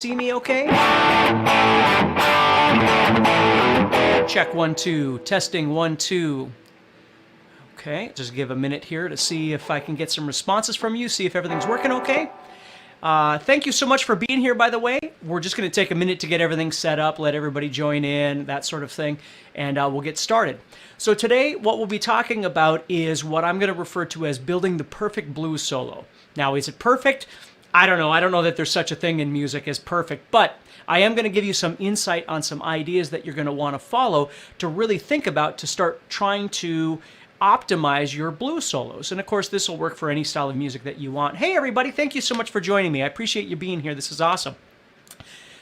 See me okay? Check 1 2, testing 1 2. Okay, just give a minute here to see if I can get some responses from you, see if everything's working okay. Thank you so much for being here, by the way. We're just going to take a minute to get everything set up, let everybody join in, that sort of thing, and we'll get started. So today, what we'll be talking about is what I'm going to refer to as building the perfect blues solo. Now, is it perfect? I don't know. I don't know that there's such a thing in music as perfect, but I am going to give you some insight on some ideas that you're going to want to follow to really think about to start trying to optimize your blues solos. And of course, this will work for any style of music that you want. Hey, everybody, thank you so much for joining me. I appreciate you being here. This is awesome.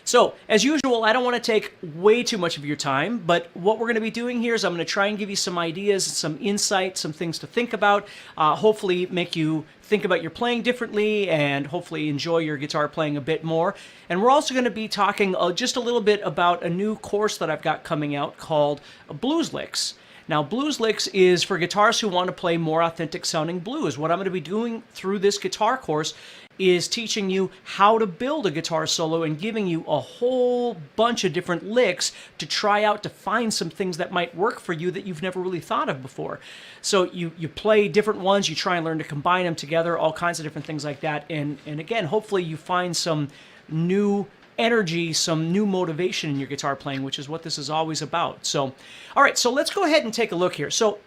So, as usual, I don't want to take way too much of your time, but what we're going to be doing here is I'm going to try and give you some ideas, some insight, some things to think about, hopefully make you think about your playing differently and hopefully enjoy your guitar playing a bit more. And we're also going to be talking just a little bit about a new course that I've got coming out called Blues Licks. Now, Blues Licks is for guitarists who want to play more authentic sounding blues. What I'm going to be doing through this guitar course is teaching you how to build a guitar solo and giving you a whole bunch of different licks to try out to find some things that might work for you that you've never really thought of before. So you play different ones, you try and learn to combine them together, all kinds of different things like that. And again, hopefully you find some new energy, some new motivation in your guitar playing, which is what this is always about. So, all right, so let's go ahead and take a look here. So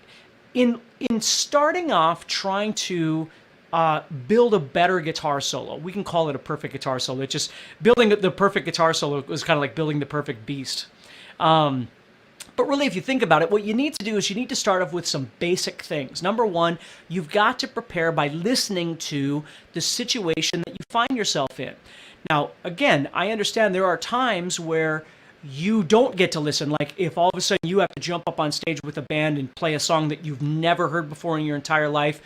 in starting off trying to build a better guitar solo, we can call it a perfect guitar solo. It's just building the perfect guitar solo was kind of like building the perfect beast. But really, if you think about it, what you need to do is you need to start off with some basic things. Number one, you've got to prepare by listening to the situation that you find yourself in. Now, again, I understand there are times where you don't get to listen, like if all of a sudden you have to jump up on stage with a band and play a song that you've never heard before in your entire life.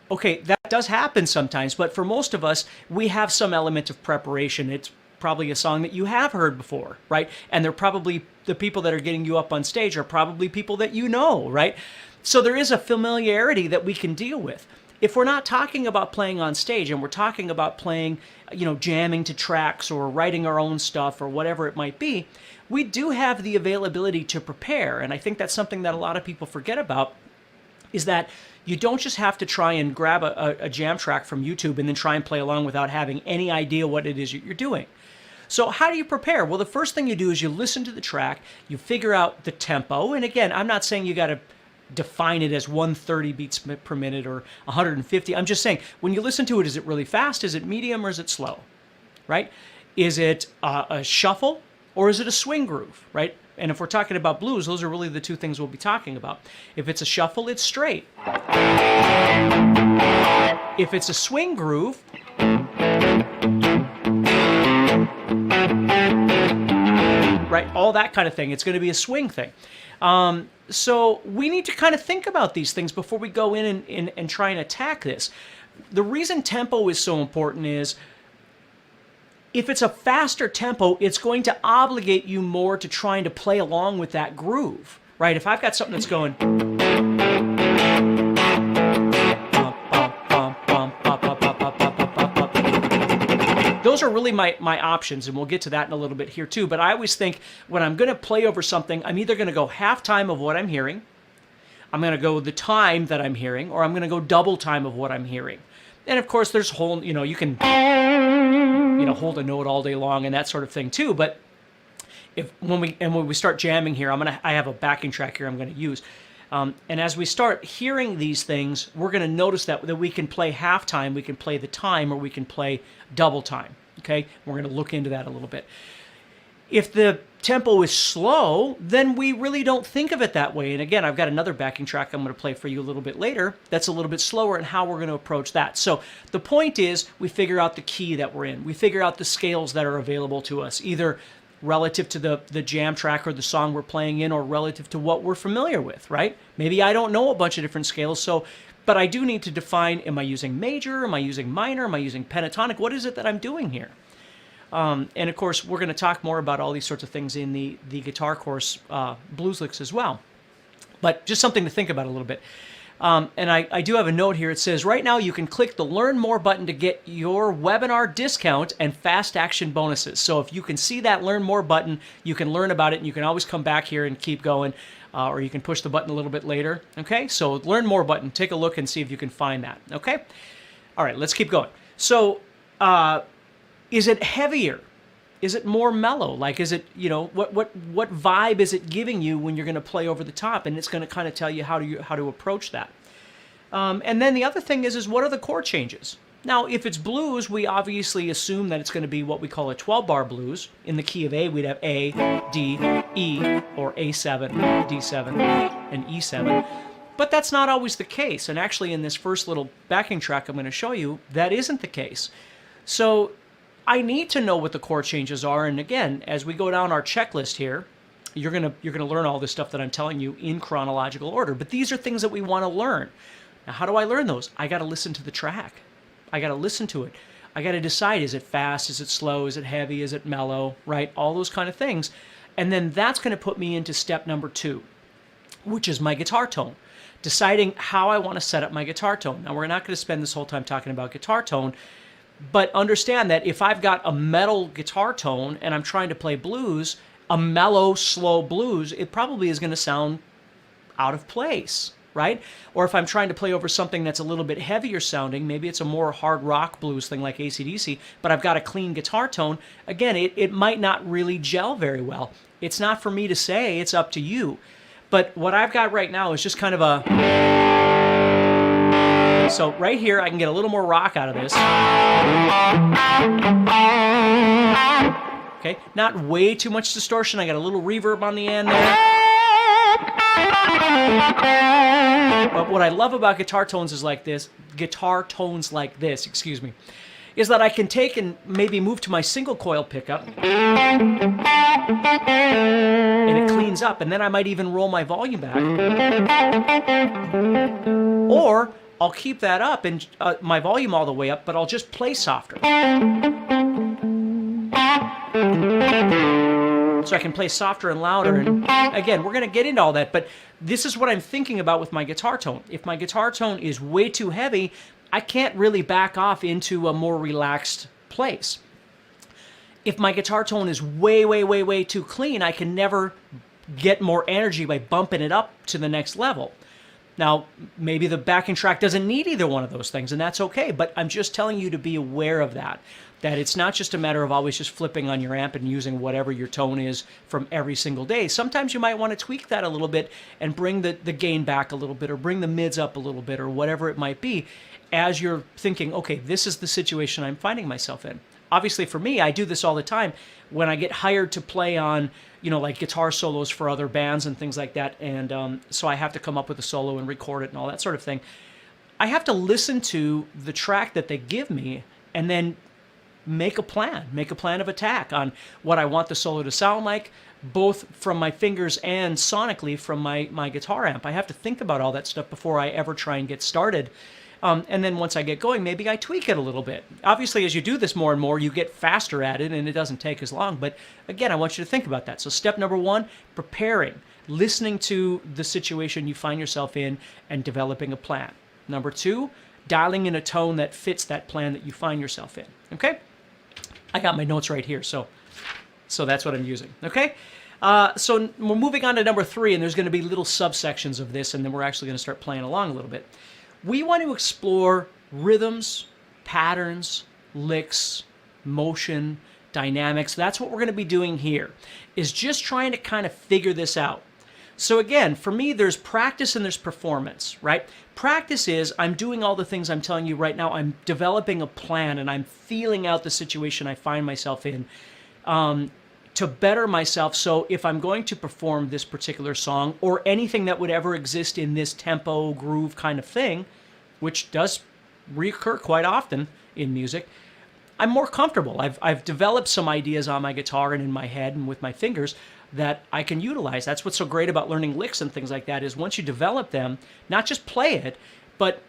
Okay, that does happen sometimes, but for most of us, we have some element of preparation. It's probably a song that you have heard before, right? And they're probably, the people that are getting you up on stage are probably people that you know, right? So there is a familiarity that we can deal with. If we're not talking about playing on stage and we're talking about playing, jamming to tracks or writing our own stuff or whatever it might be, we do have the availability to prepare. And I think that's something that a lot of people forget about, is that you don't just have to try and grab a jam track from YouTube and then try and play along without having any idea what it is you're doing. So how do you prepare? Well, the first thing you do is you listen to the track, you figure out the tempo. And again, I'm not saying you got to define it as 130 beats per minute or 150. I'm just saying, when you listen to it, is it really fast? Is it medium or is it slow, right? Is it a shuffle or is it a swing groove, right? And if we're talking about blues, those are really the two things we'll be talking about. If it's a shuffle, it's straight. If it's a swing groove, right, all that kind of thing, it's going to be a swing thing. So we need to kind of think about these things before we go in and try and attack this. The reason tempo is so important is if it's a faster tempo, it's going to obligate you more to trying to play along with that groove, right? If I've got something that's going, those are really my options, and we'll get to that in a little bit here too. But I always think when I'm going to play over something, I'm either going to go half time of what I'm hearing, I'm going to go the time that I'm hearing, or I'm going to go double time of what I'm hearing. And of course, there's whole, you can, hold a note all day long and that sort of thing too. But when we start jamming here, I have a backing track here I'm going to use. And as we start hearing these things, we're going to notice that we can play half time, we can play the time, or we can play double time, okay? We're going to look into that a little bit. If the tempo is slow, then we really don't think of it that way. And again, I've got another backing track I'm going to play for you a little bit later that's a little bit slower and how we're going to approach that. So the point is we figure out the key that we're in. We figure out the scales that are available to us, either relative to the jam track or the song we're playing in, or relative to what we're familiar with, right? Maybe I don't know a bunch of different scales, but I do need to define, am I using major, am I using minor, am I using pentatonic? What is it that I'm doing here? And of course, we're going to talk more about all these sorts of things in the guitar course, Blues Licks as well. But just something to think about a little bit. And I do have a note here. It says, right now you can click the Learn More button to get your webinar discount and fast action bonuses. So if you can see that Learn More button, you can learn about it, and you can always come back here and keep going, or you can push the button a little bit later. Okay, so Learn More button. Take a look and see if you can find that. Okay? All right, let's keep going. So is it heavier? Is it more mellow? Like, is it, what vibe is it giving you when you're going to play over the top? And it's going to kind of tell you how to approach that. And then the other thing is what are the chord changes? Now, if it's blues, we obviously assume that it's going to be what we call a 12-bar blues. In the key of A, we'd have A, D, E, or A7, D7, and E7. But that's not always the case. And actually, in this first little backing track I'm going to show you, that isn't the case. So I need to know what the chord changes are, and again, as we go down our checklist here, you're gonna learn all this stuff that I'm telling you in chronological order. But these are things that we want to learn. Now, how do I learn those? I got to listen to the track. I got to listen to it. I got to decide: is it fast? Is it slow? Is it heavy? Is it mellow? Right? All those kind of things, and then that's going to put me into step number 2, which is my guitar tone. Deciding how I want to set up my guitar tone. Now, we're not going to spend this whole time talking about guitar tone. But understand that if I've got a metal guitar tone and I'm trying to play blues, a mellow, slow blues, it probably is going to sound out of place, right? Or if I'm trying to play over something that's a little bit heavier sounding, maybe it's a more hard rock blues thing like AC/DC, but I've got a clean guitar tone, again, it might not really gel very well. It's not for me to say, it's up to you. But what I've got right now is just kind of a... So right here, I can get a little more rock out of this. Okay, not way too much distortion. I got a little reverb on the end there. But what I love about guitar tones like this, excuse me, is that I can take and maybe move to my single coil pickup, and it cleans up, and then I might even roll my volume back. Or I'll keep that up and my volume all the way up, but I'll just play softer. So I can play softer and louder. And again, we're going to get into all that, but this is what I'm thinking about with my guitar tone. If my guitar tone is way too heavy, I can't really back off into a more relaxed place. If my guitar tone is way, way, way, way too clean, I can never get more energy by bumping it up to the next level. Now, maybe the backing track doesn't need either one of those things, and that's okay, but I'm just telling you to be aware of that it's not just a matter of always just flipping on your amp and using whatever your tone is from every single day. Sometimes you might want to tweak that a little bit and bring the gain back a little bit, or bring the mids up a little bit, or whatever it might be, as you're thinking, okay, this is the situation I'm finding myself in. Obviously, for me, I do this all the time when I get hired to play on, like guitar solos for other bands and things like that. And so I have to come up with a solo and record it and all that sort of thing. I have to listen to the track that they give me and then make a plan of attack on what I want the solo to sound like, both from my fingers and sonically from my guitar amp. I have to think about all that stuff before I ever try and get started. And then once I get going, maybe I tweak it a little bit. Obviously, as you do this more and more, you get faster at it, and it doesn't take as long. But again, I want you to think about that. So step number 1, preparing, listening to the situation you find yourself in and developing a plan. Number 2, dialing in a tone that fits that plan that you find yourself in. Okay? I got my notes right here, so that's what I'm using. Okay? So we're moving on to number 3, and there's going to be little subsections of this, and then we're actually going to start playing along a little bit. We want to explore rhythms, patterns, licks, motion, dynamics. That's what we're going to be doing here, is just trying to kind of figure this out. So again, for me, there's practice and there's performance, right? Practice is I'm doing all the things I'm telling you right now. I'm developing a plan and I'm feeling out the situation I find myself in to better myself. So if I'm going to perform this particular song or anything that would ever exist in this tempo, groove kind of thing, which does recur quite often in music, I'm more comfortable. I've developed some ideas on my guitar and in my head and with my fingers that I can utilize. That's what's so great about learning licks and things like that, is once you develop them, not just play it, but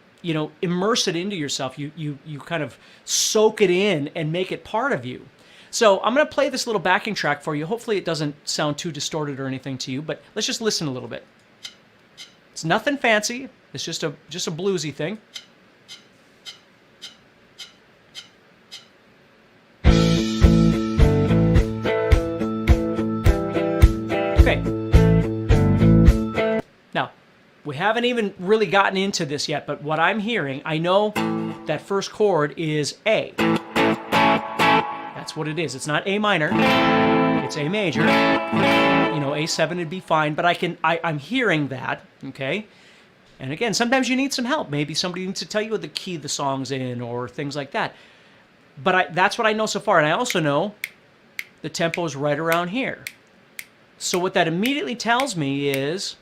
immerse it into yourself. You kind of soak it in and make it part of you. So I'm going to play this little backing track for you. Hopefully it doesn't sound too distorted or anything to you, but let's just listen a little bit. It's nothing fancy. It's just a bluesy thing. Okay. Now, we haven't even really gotten into this yet, but what I'm hearing, I know that first chord is A. That's what it is. It's not A minor. It's A major. You know, A7 would be fine, but I'm hearing that, okay? And again, sometimes you need some help. Maybe somebody needs to tell you what the key the song's in or things like that. But that's what I know so far. And I also know the tempo is right around here. So what that immediately tells me is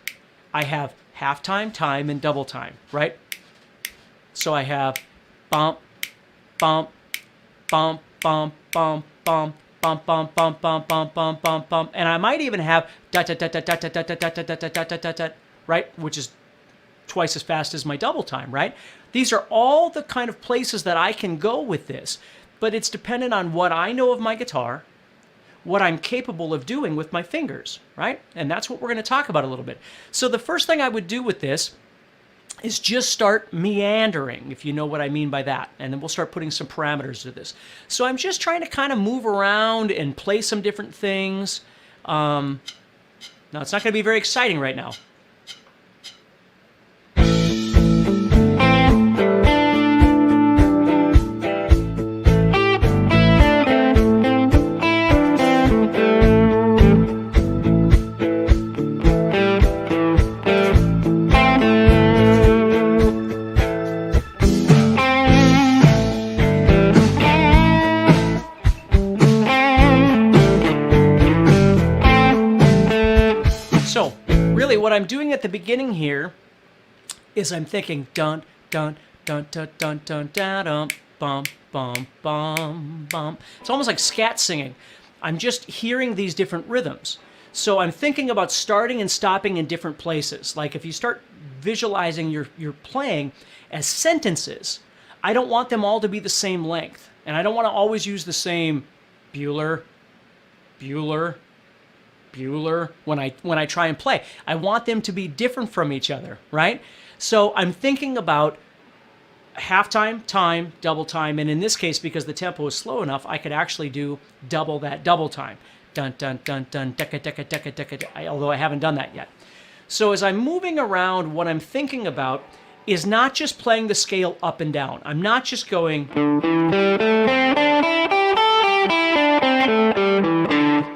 I have half time, time, and double time, right? So I have bump, bump, bump, bump, bump, bump, bump, bump, bump, bump, bump, bump, bump, bump, and I might even have da da da da da da da da da da da da da da, right? Which is twice as fast as my double time, right? These are all the kind of places that I can go with this, but it's dependent on what I know of my guitar, what I'm capable of doing with my fingers, right? And that's what we're going to talk about a little bit. So the first thing I would do with this is just start meandering, if you know what I mean by that. And then we'll start putting some parameters to this. So I'm just trying to kind of move around and play some different things. Now, it's not going to be very exciting right now. What I'm doing at the beginning here is I'm thinking dun dun dun dun dun dun dun dun bum bum bum bum. It's almost like scat singing. I'm just hearing these different rhythms. So I'm thinking about starting and stopping in different places. Like if you start visualizing your playing as sentences, I don't want them all to be the same length. And I don't want to always use the same Bueller, Bueller, Bueller when I try and play. I want them to be different from each other, right? So I'm thinking about halftime, time, double time, and in this case, because the tempo is slow enough, I could actually do double that double time. Dun dun dun dun decka decka decka decka, although I haven't done that yet. So as I'm moving around, what I'm thinking about is not just playing the scale up and down. I'm not just going.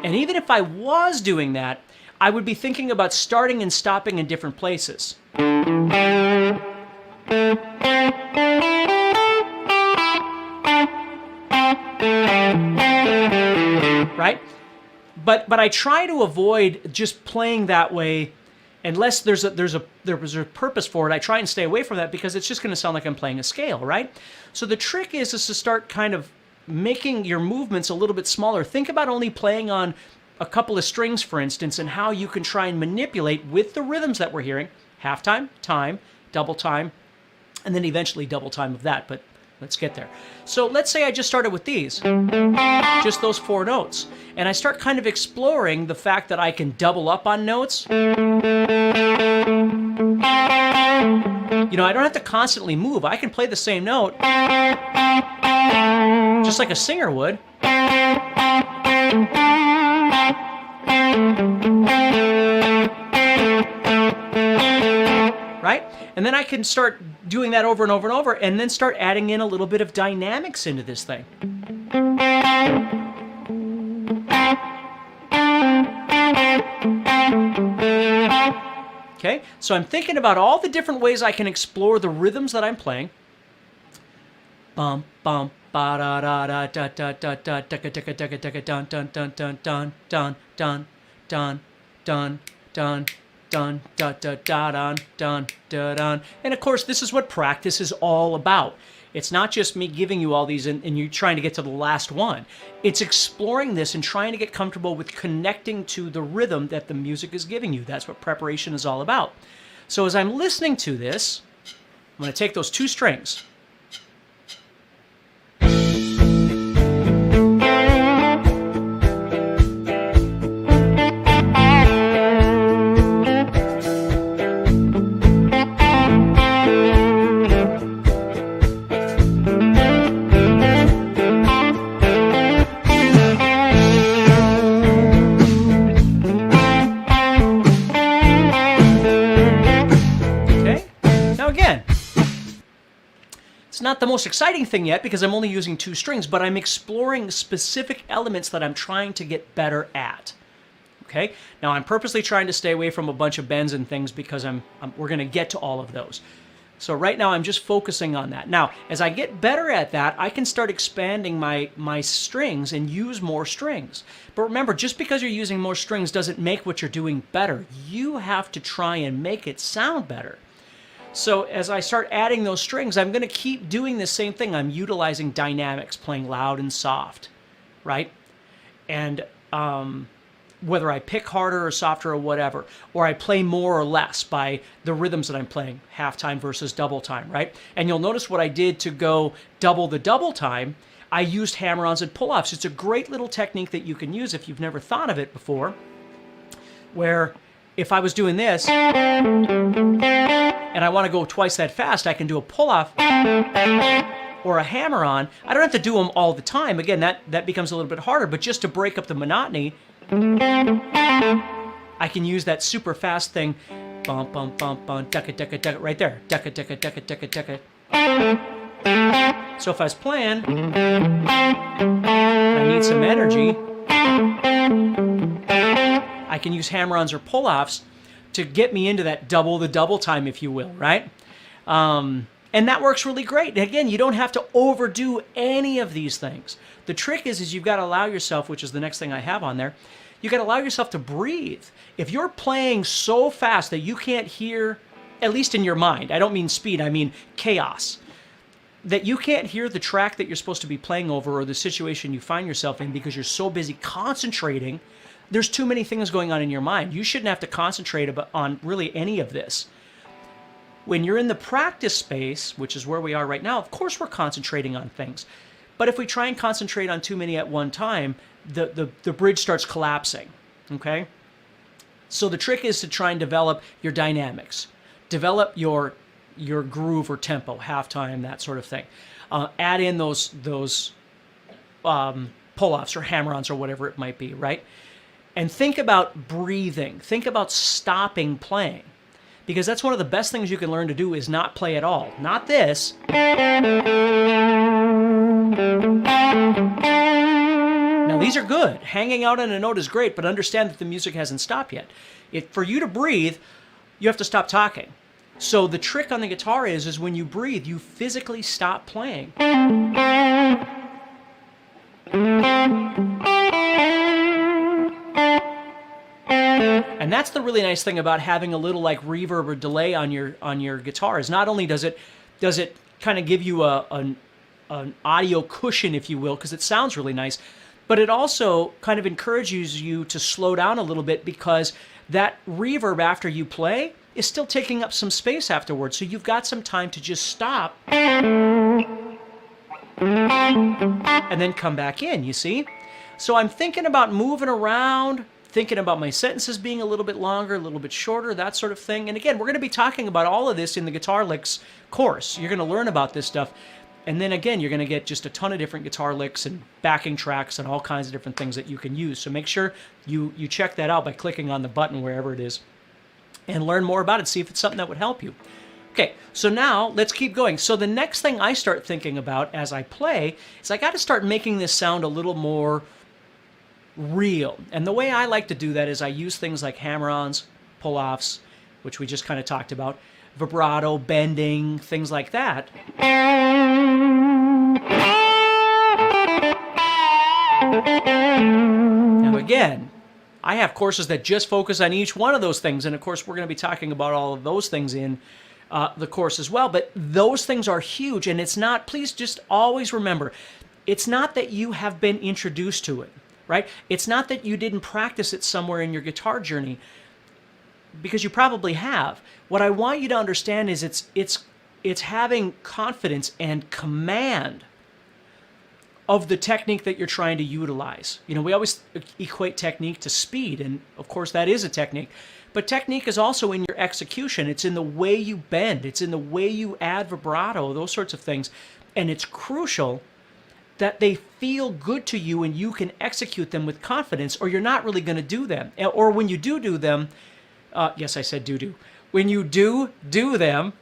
And even if I was doing that, I would be thinking about starting and stopping in different places. Right? But I try to avoid just playing that way unless there's a purpose for it. I try and stay away from that because it's just going to sound like I'm playing a scale, right? So the trick is to start kind of making your movements a little bit smaller. Think about only playing on a couple of strings, for instance, and how you can try and manipulate with the rhythms that we're hearing, halftime, time, double time, and then eventually double time of that, but let's get there. So let's say I just started with these, just those 4 notes, and I start kind of exploring the fact that I can double up on notes. You know, I don't have to constantly move. I can play the same note just like a singer would. Right? And then I can start doing that over and over and over, and then start adding in a little bit of dynamics into this thing. Okay? So I'm thinking about all the different ways I can explore the rhythms that I'm playing. Bum bum ba da da da da da da da da da da da da dun dun dun dun dun dun dun dun dun dun dun da da da dun dun da dun. And of course, this is what practice is all about. It's not just me giving you all these and you trying to get to the last one. It's exploring this and trying to get comfortable with connecting to the rhythm that the music is giving you. That's what preparation is all about. So as I'm listening to this, I'm going to take those 2 strings. not the most exciting thing yet because I'm only using 2 strings, but I'm exploring specific elements that I'm trying to get better at. Okay? Now I'm purposely trying to stay away from a bunch of bends and things because we're going to get to all of those. So right now I'm just focusing on that. Now, as I get better at that, I can start expanding my strings and use more strings. But remember, just because you're using more strings doesn't make what you're doing better. You have to try and make it sound better. So as I start adding those strings, I'm going to keep doing the same thing. I'm utilizing dynamics, playing loud and soft, right? And whether I pick harder or softer or whatever, or I play more or less by the rhythms that I'm playing, half time versus double time, right? And you'll notice what I did to go double the double time, I used hammer-ons and pull-offs. It's a great little technique that you can use if you've never thought of it before, where if I was doing this, and I want to go twice that fast, I can do a pull-off or a hammer-on. I don't have to do them all the time. Again, that becomes a little bit harder, but just to break up the monotony, I can use that super fast thing, bum bum bum bum, ducka ducka ducka, right there, ducka ducka ducka ducka ducka. So if I was playing, I need some energy, I can use hammer-ons or pull-offs to get me into that double the double time, if you will, right? And that works really great. Again, you don't have to overdo any of these things. The trick is you've got to allow yourself, which is the next thing I have on there, you got to allow yourself to breathe. If you're playing so fast that you can't hear, at least in your mind, I don't mean speed, I mean chaos, that you can't hear the track that you're supposed to be playing over or the situation you find yourself in because you're so busy concentrating, there's too many things going on in your mind. You shouldn't have to concentrate on really any of this. When you're in the practice space, which is where we are right now, of course we're concentrating on things. But if we try and concentrate on too many at one time, the bridge starts collapsing, okay? So the trick is to try and develop your dynamics. Develop your groove or tempo, halftime, that sort of thing. Add in those pull-offs or hammer-ons or whatever it might be, right? And think about breathing. Think about stopping playing. Because that's one of the best things you can learn to do is not play at all. Not this. Now these are good. Hanging out on a note is great, but understand that the music hasn't stopped yet. For you to breathe, you have to stop talking. So the trick on the guitar is when you breathe, you physically stop playing. And that's the really nice thing about having a little like reverb or delay on your guitar is not only does it kind of give you an audio cushion, if you will, because it sounds really nice, but it also kind of encourages you to slow down a little bit because that reverb after you play is still taking up some space afterwards. So you've got some time to just stop and then come back in, you see? So I'm thinking about moving around, thinking about my sentences being a little bit longer, a little bit shorter, that sort of thing. And again, we're going to be talking about all of this in the Guitar Licks course. You're going to learn about this stuff. And then again, you're going to get just a ton of different guitar licks and backing tracks and all kinds of different things that you can use. So make sure you check that out by clicking on the button wherever it is and learn more about it. See if it's something that would help you. Okay, so now let's keep going. So the next thing I start thinking about as I play is I got to start making this sound a little more real. And the way I like to do that is I use things like hammer-ons, pull-offs, which we just kind of talked about, vibrato, bending, things like that. Now again, I have courses that just focus on each one of those things, and of course we're going to be talking about all of those things in the course as well, but those things are huge, and it's not, please just always remember, it's not that you have been introduced to it, right? It's not that you didn't practice it somewhere in your guitar journey, because you probably have. What I want you to understand is it's having confidence and command of the technique that you're trying to utilize. You know, we always equate technique to speed, and of course that is a technique, but technique is also in your execution. It's in the way you bend. It's in the way you add vibrato, those sorts of things. And it's crucial that they feel good to you and you can execute them with confidence, or you're not really going to do them. Or when you do them, yes, I said do. When you do them,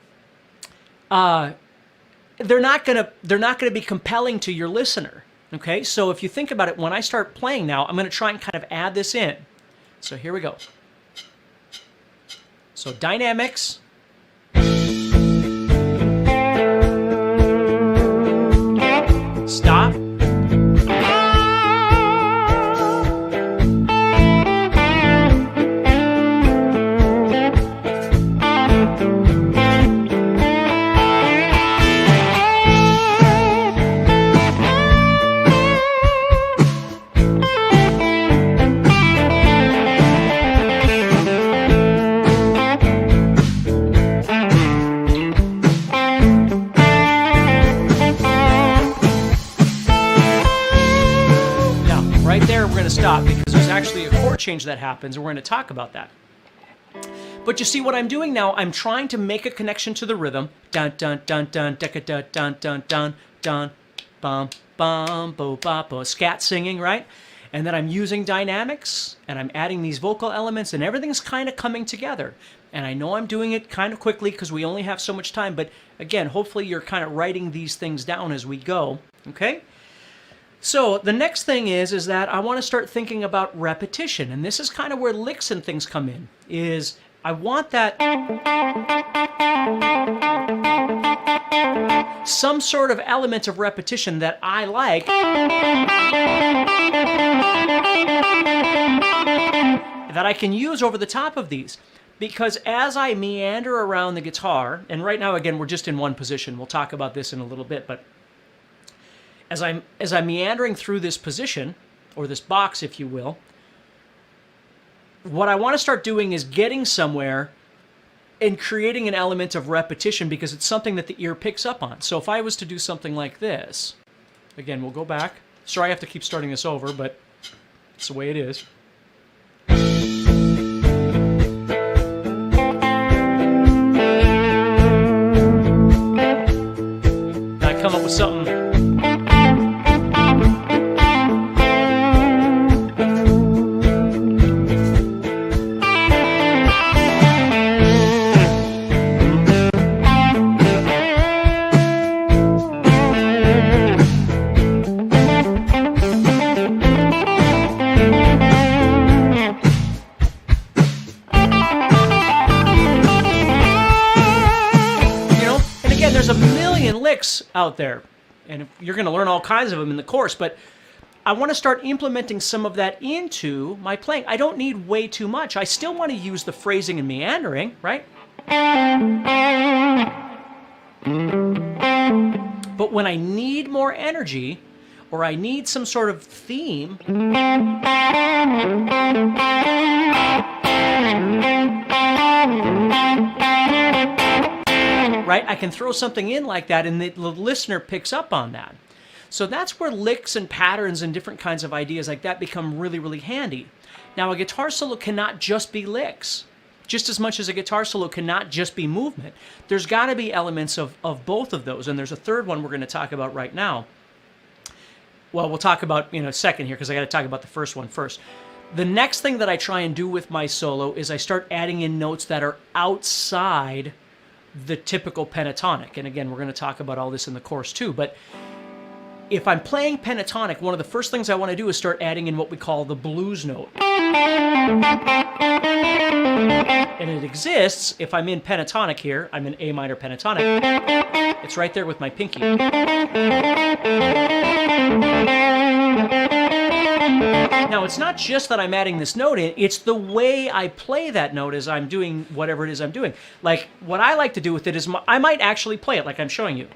they're not gonna be compelling to your listener. Okay, so if you think about it, when I start playing now, I'm gonna try and kind of add this in. So here we go. So dynamics. Stop. Stop, because there's actually a chord change that happens, and we're going to talk about that. But you see what I'm doing now? I'm trying to make a connection to the rhythm. Dun dun dun dun dun dun dun dun dun dun bum bum bo ba bo. Scat singing, right? And then I'm using dynamics, and I'm adding these vocal elements, and everything's kind of coming together. And I know I'm doing it kind of quickly because we only have so much time. But again, hopefully you're kind of writing these things down as we go. Okay? So the next thing is that I want to start thinking about repetition, and this is kind of where licks and things come in, is I want that some sort of element of repetition that I like that I can use over the top of these. Because as I meander around the guitar, and right now, again, we're just in one position. We'll talk about this in a little bit, but as I'm meandering through this position, or this box, if you will, what I want to start doing is getting somewhere and creating an element of repetition, because it's something that the ear picks up on. So if I was to do something like this, again, we'll go back. Sorry I have to keep starting this over, but it's the way it is. Now I come up with something. Out there, and you're going to learn all kinds of them in the course, but I want to start implementing some of that into my playing. I don't need way too much. I still want to use the phrasing and meandering, right? But when I need more energy, or I need some sort of theme, right? I can throw something in like that, and the listener picks up on that. So that's where licks and patterns and different kinds of ideas like that become really, really handy. Now, a guitar solo cannot just be licks, just as much as a guitar solo cannot just be movement. There's got to be elements of both of those, and there's a third one we're going to talk about right now. Well, we'll talk about in a second here, because I got to talk about the first one first. The next thing that I try and do with my solo is I start adding in notes that are outside the typical pentatonic. And again, we're going to talk about all this in the course too. But if I'm playing pentatonic, one of the first things I want to do is start adding in what we call the blues note. And it exists if I'm in pentatonic here. I'm in A minor pentatonic. It's right there with my pinky. Now, it's not just that I'm adding this note in, it's the way I play that note as I'm doing whatever it is I'm doing. Like, what I like to do with it is I might actually play it like I'm showing you.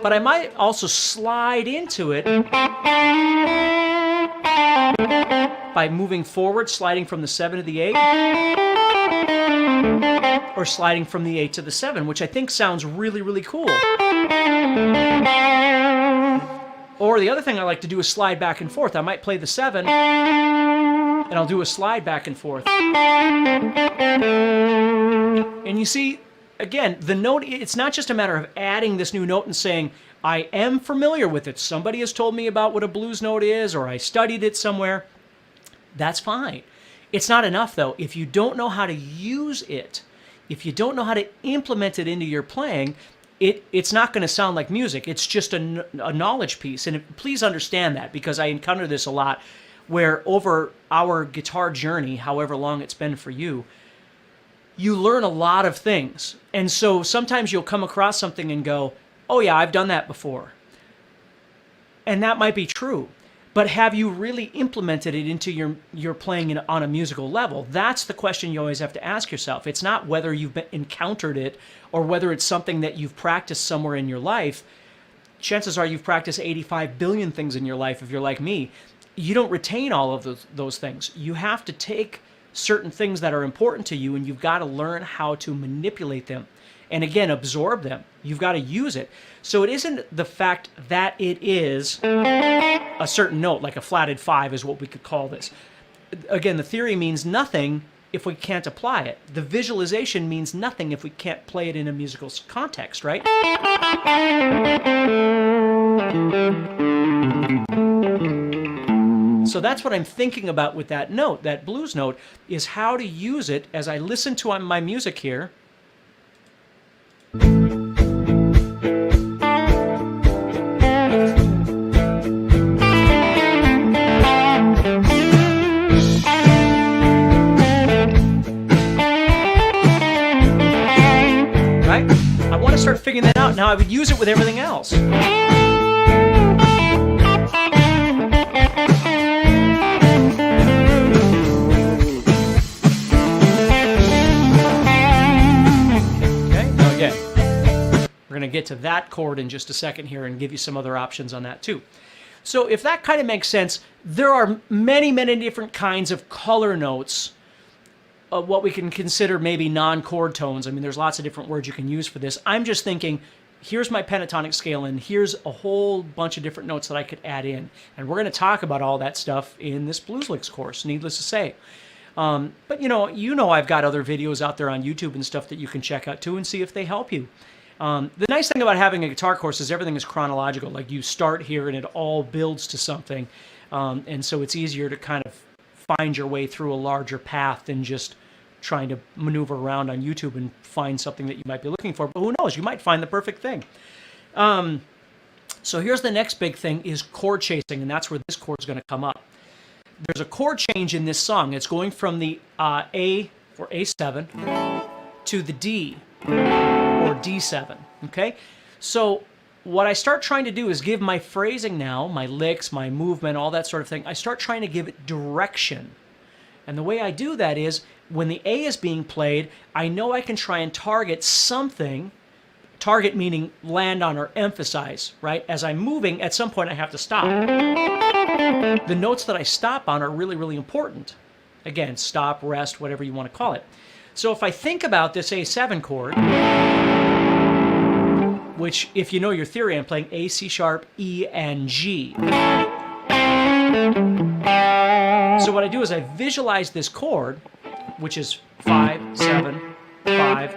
But I might also slide into it by moving forward, sliding from the 7 to the 8, or sliding from the 8 to the 7, which I think sounds really, really cool. Or the other thing I like to do is slide back and forth. I might play the 7, and I'll do a slide back and forth. And you see, again, the note, it's not just a matter of adding this new note and saying, I am familiar with it. Somebody has told me about what a blues note is, or I studied it somewhere. That's fine. It's not enough, though. If you don't know how to use it, if you don't know how to implement it into your playing, it's not going to sound like music. It's just a knowledge piece. And please understand that, because I encounter this a lot, where over our guitar journey, however long it's been for you, you learn a lot of things. And so sometimes you'll come across something and go, oh yeah, I've done that before. And that might be true. But have you really implemented it into your playing on a musical level? That's the question you always have to ask yourself. It's not whether you've encountered it or whether it's something that you've practiced somewhere in your life. Chances are you've practiced 85 billion things in your life if you're like me. You don't retain all of those things. You have to take certain things that are important to you, and you've got to learn how to manipulate them. And again, absorb them. You've got to use it. So it isn't the fact that it is a certain note, like a flatted 5 is what we could call this. Again, the theory means nothing if we can't apply it. The visualization means nothing if we can't play it in a musical context, right? So that's what I'm thinking about with that note, that blues note, is how to use it as I listen to my music here. Right? I want to start figuring that out. Now I would use it with everything else. We're going to get to that chord in just a second here and give you some other options on that too. So if that kind of makes sense, there are many, many different kinds of color notes, what we can consider maybe non-chord tones. I mean, there's lots of different words you can use for this. I'm just thinking, here's my pentatonic scale, and here's a whole bunch of different notes that I could add in. And we're going to talk about all that stuff in this Blues Licks course, needless to say. But you know I've got other videos out there on YouTube and stuff that you can check out too and see if they help you. The nice thing about having a guitar course is everything is chronological. Like, you start here and it all builds to something. And so it's easier to kind of find your way through a larger path than just trying to maneuver around on YouTube and find something that you might be looking for. But who knows? You might find the perfect thing. So here's the next big thing, is chord chasing, and that's where this chord is going to come up. There's a chord change in this song. It's going from the A, or A7, to the D, or D7, okay? So what I start trying to do is give my phrasing now, my licks, my movement, all that sort of thing, I start trying to give it direction. And the way I do that is, when the A is being played, I know I can try and target something, target meaning land on or emphasize, right? As I'm moving, at some point I have to stop. The notes that I stop on are really, really important. Again, stop, rest, whatever you want to call it. So if I think about this A7 chord, which, if you know your theory, I'm playing A, C sharp, E, and G. So what I do is I visualize this chord, which is 5, 7, 5,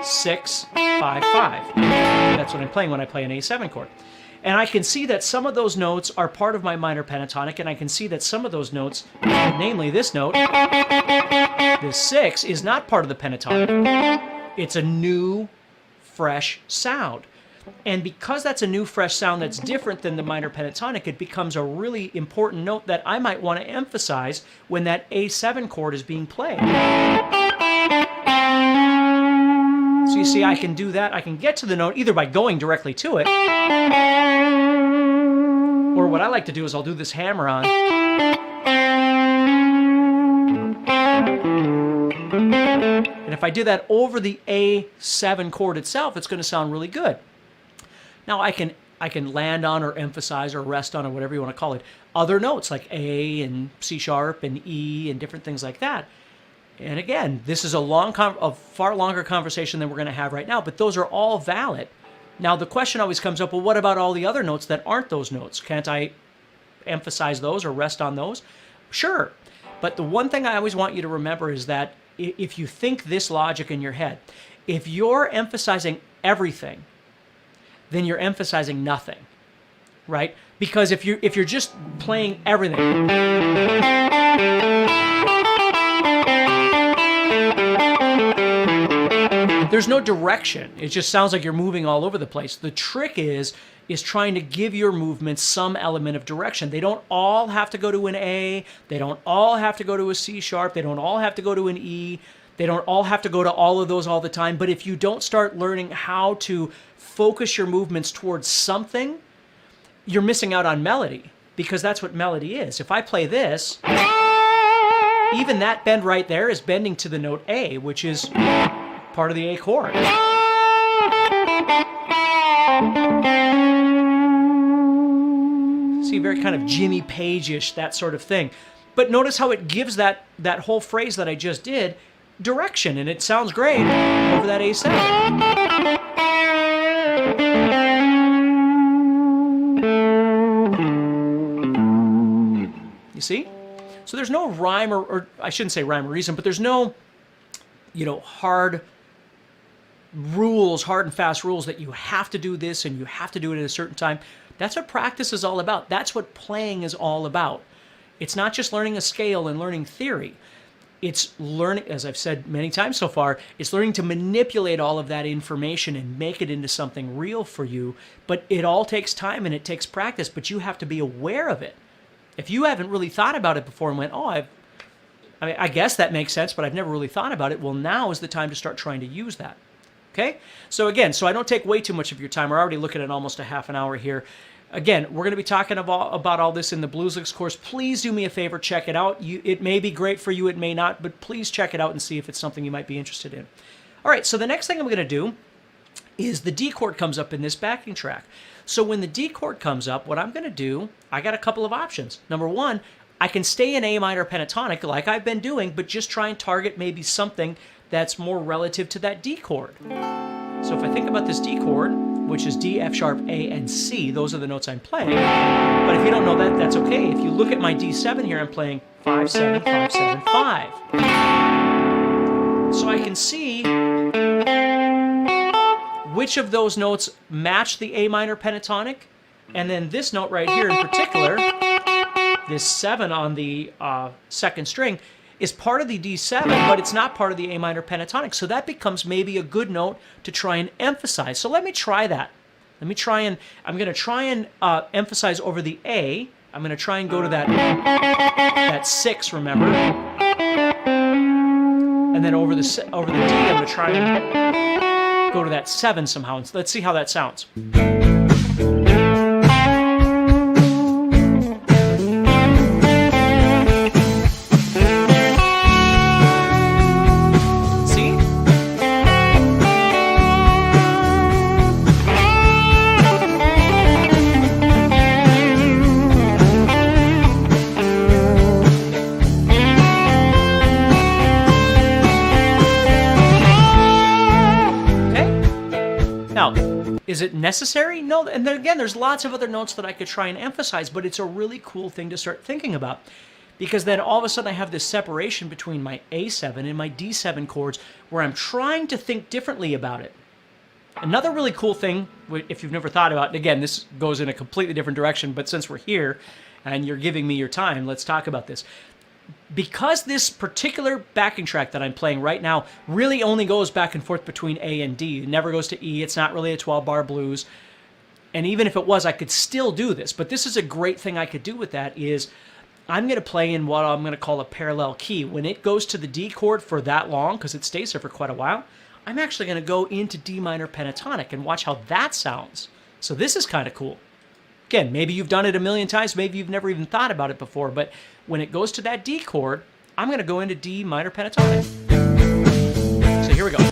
6, 5, 5. That's what I'm playing when I play an A7 chord. And I can see that some of those notes are part of my minor pentatonic, and I can see that some of those notes, namely this note, this 6, is not part of the pentatonic. It's a new, fresh sound. And because that's a new, fresh sound that's different than the minor pentatonic, it becomes a really important note that I might want to emphasize when that A7 chord is being played. So you see, I can do that. I can get to the note either by going directly to it, or what I like to do is I'll do this hammer on. And if I do that over the A7 chord itself, it's going to sound really good. Now I can land on or emphasize or rest on, or whatever you want to call it, other notes like A and C sharp and E and different things like that. And again, this is a far longer conversation than we're going to have right now, but those are all valid. Now the question always comes up, well, what about all the other notes that aren't those notes? Can't I emphasize those or rest on those? Sure. But the one thing I always want you to remember is that if you think this logic in your head, if you're emphasizing everything, then you're emphasizing nothing, right? Because if you're just playing everything, There's no direction. It just sounds like you're moving all over the place. The trick is trying to give your movements some element of direction. They don't all have to go to an A. They don't all have to go to a C sharp. They don't all have to go to an E. They don't all have to go to all of those all the time. But if you don't start learning how to focus your movements towards something, you're missing out on melody, because that's what melody is. If I play this, even that bend right there is bending to the note A, which is part of the A chord. See, very kind of Jimmy Page-ish, that sort of thing. But notice how it gives that whole phrase that I just did direction, and it sounds great over that A7. You see? So there's no rhyme or I shouldn't say rhyme or reason, but there's no, hard rules, hard and fast rules that you have to do this and you have to do it at a certain time. That's what practice is all about. That's what playing is all about. It's not just learning a scale and learning theory. It's learning, as I've said many times so far, it's learning to manipulate all of that information and make it into something real for you. But it all takes time and it takes practice, but you have to be aware of it. If you haven't really thought about it before and went, I guess that makes sense, but I've never really thought about it, well, now is the time to start trying to use that. Okay? So again, so I don't take way too much of your time. We're already looking at almost a half an hour here. Again, we're going to be talking about all this in the Blues Licks course. Please do me a favor, check it out. It may be great for you, it may not, but please check it out and see if it's something you might be interested in. All right, so the next thing I'm going to do is the D chord comes up in this backing track. So when the D chord comes up, what I'm going to do, I got a couple of options. Number one, I can stay in A minor pentatonic like I've been doing, but just try and target maybe something that's more relative to that D chord. So if I think about this D chord, which is D, F sharp, A, and C, those are the notes I'm playing. But if you don't know that, that's okay. If you look at my D7 here, I'm playing 5, 7, 5, 7, 5. So I can see which of those notes match the A minor pentatonic, and then this note right here in particular, this 7 on the second string, is part of the D7, but it's not part of the A minor pentatonic. So that becomes maybe a good note to try and emphasize. So let me try that. I'm going to try and emphasize over the A. I'm going to try and go to that 6, remember? And then over the D, I'm going to try and go to that 7 somehow. Let's see how that sounds. Now, is it necessary? No, and then again, there's lots of other notes that I could try and emphasize, but it's a really cool thing to start thinking about, because then all of a sudden I have this separation between my A7 and my D7 chords where I'm trying to think differently about it. Another really cool thing, if you've never thought about it, again, this goes in a completely different direction, but since we're here and you're giving me your time, let's talk about this. Because this particular backing track that I'm playing right now really only goes back and forth between A and D. It never goes to E. It's not really a 12-bar blues. And even if it was, I could still do this. But this is a great thing I could do with that is I'm going to play in what I'm going to call a parallel key. When it goes to the D chord for that long, because it stays there for quite a while, I'm actually going to go into D minor pentatonic and watch how that sounds. So this is kind of cool. Again, maybe you've done it a million times, maybe you've never even thought about it before, but when it goes to that D chord, I'm going to go into D minor pentatonic. So here we go.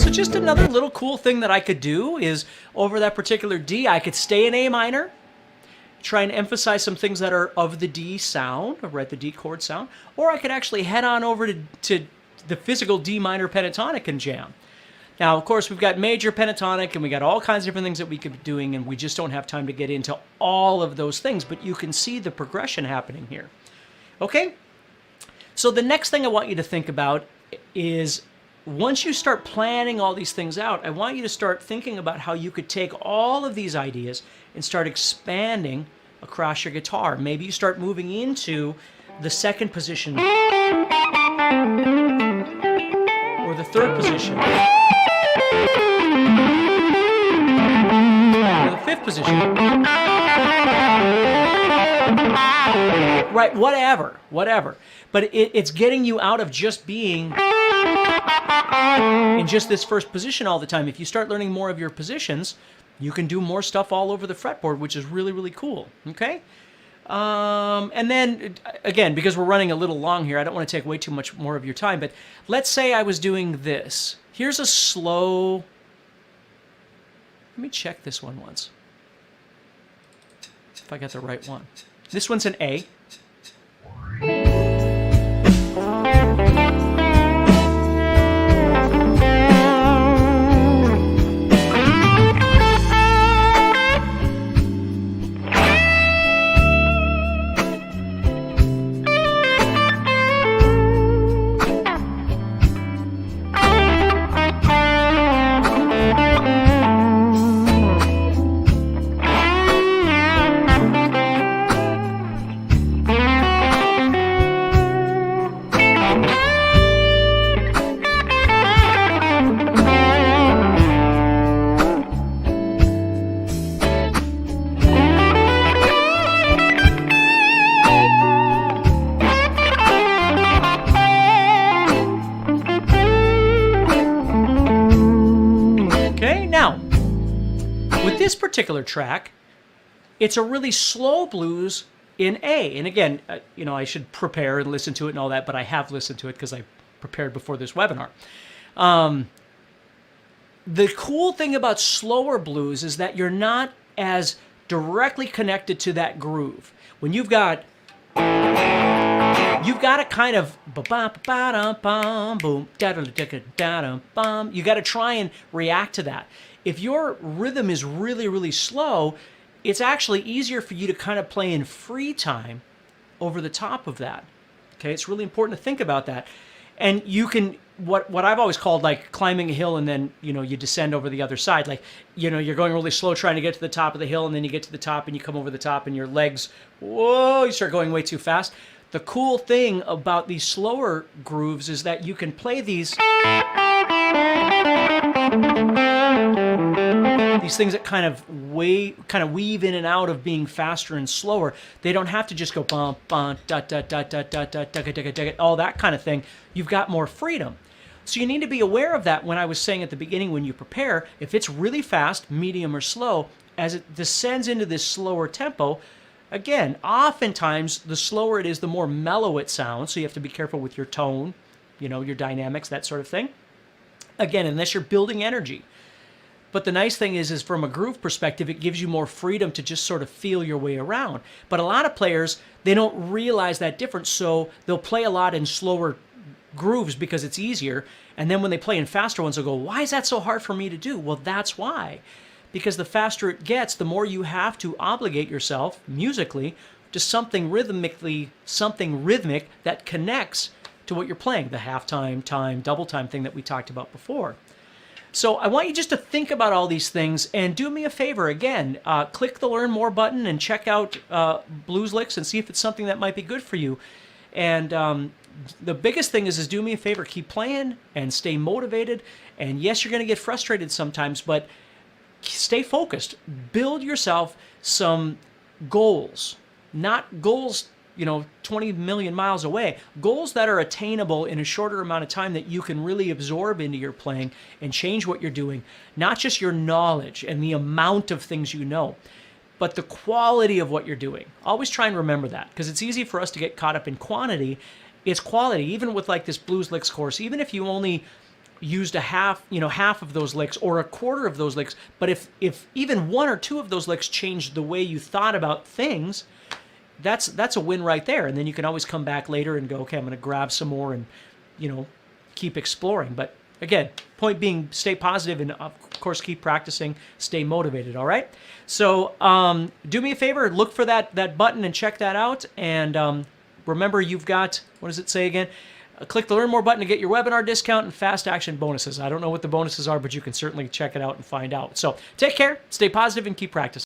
Just another little cool thing that I could do is over that particular D, I could stay in A minor, try and emphasize some things that are of the D sound, right, the D chord sound, or I could actually head on over to the physical D minor pentatonic and jam. Now, of course, we've got major pentatonic, and we got all kinds of different things that we could be doing, and we just don't have time to get into all of those things, but you can see the progression happening here. Okay? So the next thing I want you to think about is, once you start planning all these things out, I want you to start thinking about how you could take all of these ideas and start expanding across your guitar. Maybe you start moving into the second position, or the third position, or the fifth position. Right, whatever. But it's getting you out of just being in just this first position all the time. If you start learning more of your positions, you can do more stuff all over the fretboard, which is really, really cool, okay? And then, again, because we're running a little long here, I don't want to take way too much more of your time, but let's say I was doing this. Here's a slow... Let me check this one once. If I got the right one. This one's an A. This particular track, it's a really slow blues in A. And again, I should prepare and listen to it and all that, but I have listened to it because I prepared before this webinar. The cool thing about slower blues is that you're not as directly connected to that groove. When you've got to kind of you got to try and react to that. If your rhythm is really, really slow, it's actually easier for you to kind of play in free time over the top of that. Okay, it's really important to think about that. And you can, what I've always called like climbing a hill and then, you descend over the other side. Like, you're going really slow trying to get to the top of the hill, and then you get to the top and you come over the top and your legs, whoa, you start going way too fast. The cool thing about these slower grooves is that you can play these things that kind of weave in and out of being faster and slower. They don't have to just go bum bum da da da da da da da, all that kind of thing. You've got more freedom. So you need to be aware of that. When I was saying at the beginning, when you prepare, if it's really fast, medium, or slow, as it descends into this slower tempo, again, oftentimes the slower it is, the more mellow it sounds. So you have to be careful with your tone, your dynamics, that sort of thing. Again, unless you're building energy. But the nice thing is from a groove perspective, it gives you more freedom to just sort of feel your way around. But a lot of players, they don't realize that difference, so they'll play a lot in slower grooves because it's easier. And then when they play in faster ones, they'll go, why is that so hard for me to do? Well, that's why. Because the faster it gets, the more you have to obligate yourself musically to something rhythmic that connects to what you're playing, the halftime, time, double time thing that we talked about before. So I want you just to think about all these things, and do me a favor again, click the Learn More button and check out Blues Licks and see if it's something that might be good for you. And the biggest thing is do me a favor, keep playing and stay motivated. And yes, you're going to get frustrated sometimes, but stay focused. Build yourself some goals, not goals 20 million miles away. Goals that are attainable in a shorter amount of time that you can really absorb into your playing and change what you're doing. Not just your knowledge and the amount of things you know, but the quality of what you're doing. Always try and remember that, because it's easy for us to get caught up in quantity. It's quality. Even with like this Blues Licks course, even if you only used a half, half of those licks or a quarter of those licks, but if even one or two of those licks changed the way you thought about things, that's a win right there. And then you can always come back later and go, okay, I'm going to grab some more and, keep exploring. But again, point being, stay positive and of course keep practicing, stay motivated. All right. So do me a favor, look for that button and check that out. And remember, you've got, what does it say again? Click the Learn More button to get your webinar discount and fast action bonuses. I don't know what the bonuses are, but you can certainly check it out and find out. So take care, stay positive, and keep practicing.